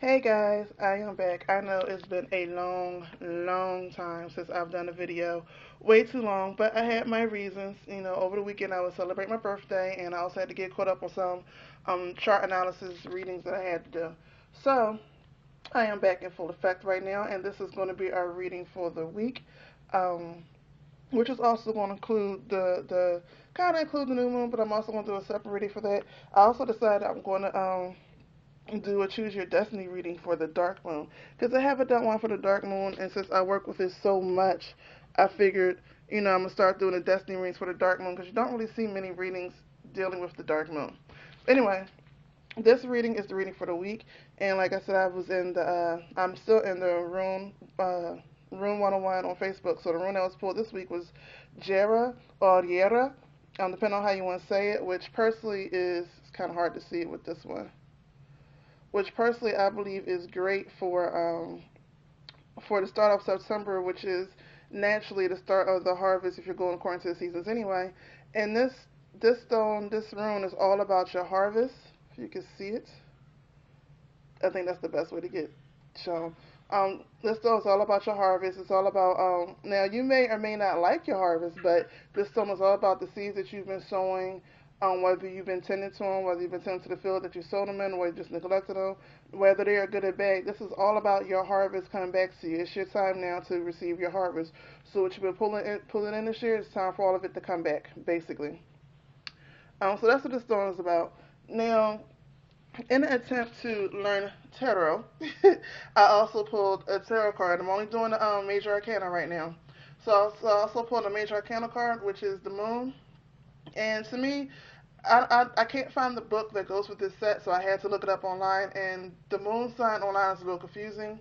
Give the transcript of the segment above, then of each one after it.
Hey guys, I am back. I know it's been a long time since I've done a video. Way too long, but I had my reasons. Over the weekend I was celebrating my birthday and I also had to get caught up on some chart analysis readings that I had to do. So, I am back in full effect right now, and this is going to be our reading for the week, um, which is also going to include the kind of include the new moon, but I'm also going to do a separate reading for that. I also decided I'm going to do a choose your destiny reading for the dark moon because I haven't done one for the dark moon, and since I work with it so much, I figured I'm gonna start doing the destiny readings for the dark moon because you don't really see many readings dealing with the dark moon. Anyway, this reading is the reading for the week, and like I said, I'm still in the room 101 on Facebook. So the room that was pulled this week was Jera or Riera, depending on how you want to say it, which personally is kind of hard to see it with this one, which personally I believe is great for the start of September, which is naturally the start of the harvest if you're going according to the seasons anyway. And this rune is all about your harvest. If you can see it, I think that's the best way to get shown. This stone is all about your harvest. It's all about now you may or may not like your harvest, but this stone is all about the seeds that you've been sowing. Whether you've been tending to them, whether you've been tending to the field that you sowed them in, or you just neglected them, whether they are good or bad. This is all about your harvest coming back to you. It's your time now to receive your harvest. So what you've been pulling in this year, it's time for all of it to come back, basically. So that's what this stone is about. Now, in an attempt to learn tarot, I also pulled a tarot card. I'm only doing the major arcana right now. So I also pulled a major arcana card, which is the moon. And to me, I can't find the book that goes with this set, so I had to look it up online. And the moon sign online is a little confusing.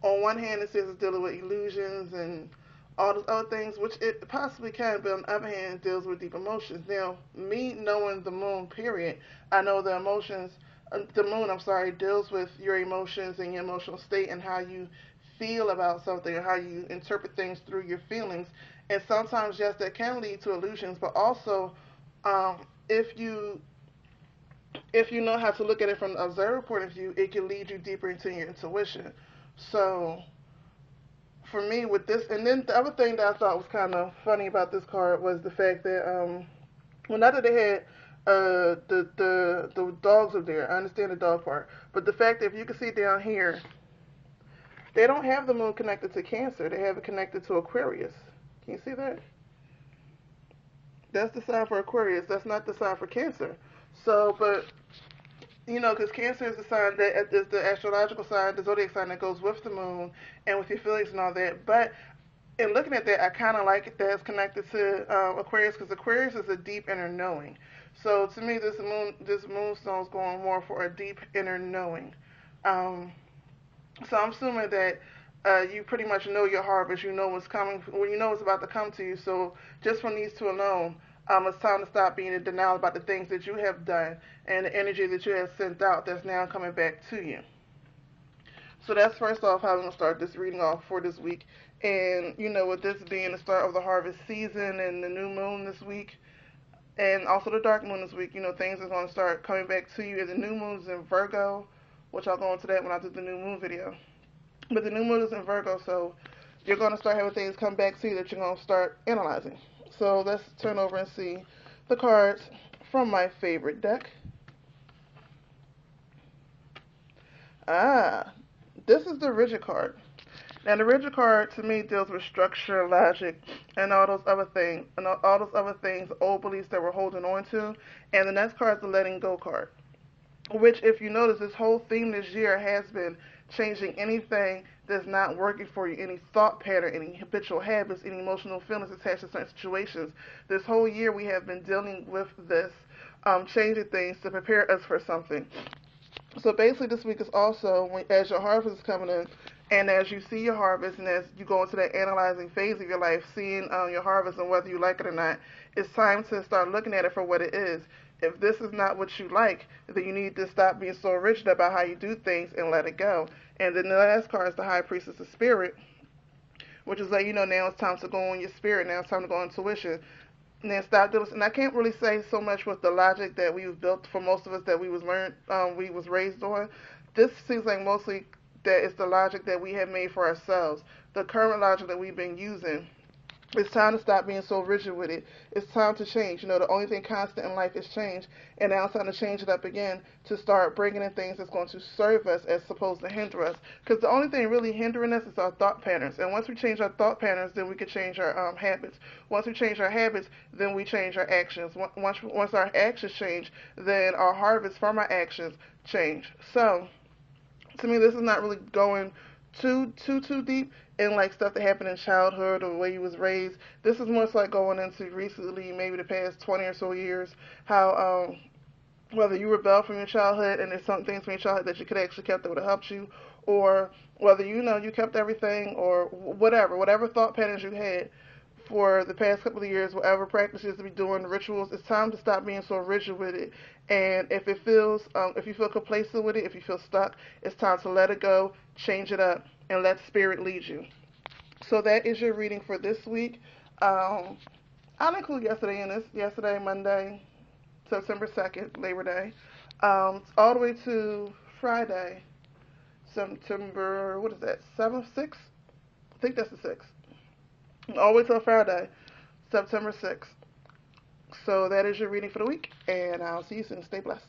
On one hand, it says it's dealing with illusions and all those other things, which it possibly can, but on the other hand, it deals with deep emotions. Now, me knowing the moon, period, I know the moon, I'm sorry, deals with your emotions and your emotional state and how you feel about something or how you interpret things through your feelings. And sometimes, yes, that can lead to illusions, but also um, if you know how to look at it from the observer point of view, it can lead you deeper into your intuition. So for me, with this, and then the other thing that I thought was kind of funny about this card was the fact that well, not that they had the dogs up there. I understand the dog part, but the fact that if you can see down here, they don't have the moon connected to Cancer. They have it connected to Aquarius. Can you see that? That's the sign for Aquarius. That's not the sign for Cancer. So, but because Cancer is the sign that is the astrological sign, the zodiac sign that goes with the moon and with your feelings and all that. But in looking at that, I kind of like it that it's connected to Aquarius because Aquarius is a deep inner knowing. So to me, this moonstone is going more for a deep inner knowing. Um, so I'm assuming that you pretty much know your harvest. You know what's coming. When you know what's about to come to you. So just from these two alone, it's time to stop being in denial about the things that you have done and the energy that you have sent out that's now coming back to you. So that's first off how I'm gonna start this reading off for this week. And with this being the start of the harvest season and the new moon this week, and also the dark moon this week, things are gonna start coming back to you. And the new moon is in Virgo, which I'll go into that when I do the new moon video. But the new moon is in Virgo, so you're gonna start having things come back to you that you're gonna start analyzing. So let's turn over and see the cards from my favorite deck. Ah, this is the rigid card. Now, the rigid card to me deals with structure, logic, and all those other things, old beliefs that we're holding on to. And the next card is the letting go card, which, if you notice, this whole theme this year has been changing anything that's not working for you, any thought pattern, any habitual habits, any emotional feelings attached to certain situations. This whole year we have been dealing with this, changing things to prepare us for something. So basically, this week is also as your harvest is coming in, and as you see your harvest, and as you go into that analyzing phase of your life, seeing your harvest and whether you like it or not, it's time to start looking at it for what it is. If this is not what you like, then you need to stop being so rigid about how you do things and let it go. And then the last card is the High Priestess of Spirit, which is like, now it's time to go on your spirit. Now it's time to go on intuition. And then stop doing. And I can't really say so much with the logic that we was built for most of us that we was raised on. this seems like mostly that it's the logic that we have made for ourselves, the current logic that we've been using. It's time to stop being so rigid with it. It's time to change. You know, the only thing constant in life is change, and now it's time to change it up again to start bringing in things that's going to serve us as opposed to hinder us. Because the only thing really hindering us is our thought patterns. And once we change our thought patterns, then we can change our habits. Once we change our habits, then we change our actions. Once our actions change, then our harvest from our actions change. So to me, this is not really going too deep in like stuff that happened in childhood or the way you was raised. This is more so like going into recently, maybe the past 20 or so years, how whether you rebel from your childhood and there's some things from your childhood that you could actually kept that would have helped you, or whether you know you kept everything or whatever thought patterns you had for the past couple of years, whatever practices to be doing, rituals, it's time to stop being so rigid with it. And if it feels, if you feel complacent with it, if you feel stuck, it's time to let it go, change it up, and let spirit lead you. So that is your reading for this week. I'll include yesterday in this. Yesterday, Monday, September 2nd, Labor Day, all the way to Friday, September, what is that, 7th, 6th? I think that's the 6th. All the way till Friday, September 6th. So that is your reading for the week, and I'll see you soon. Stay blessed.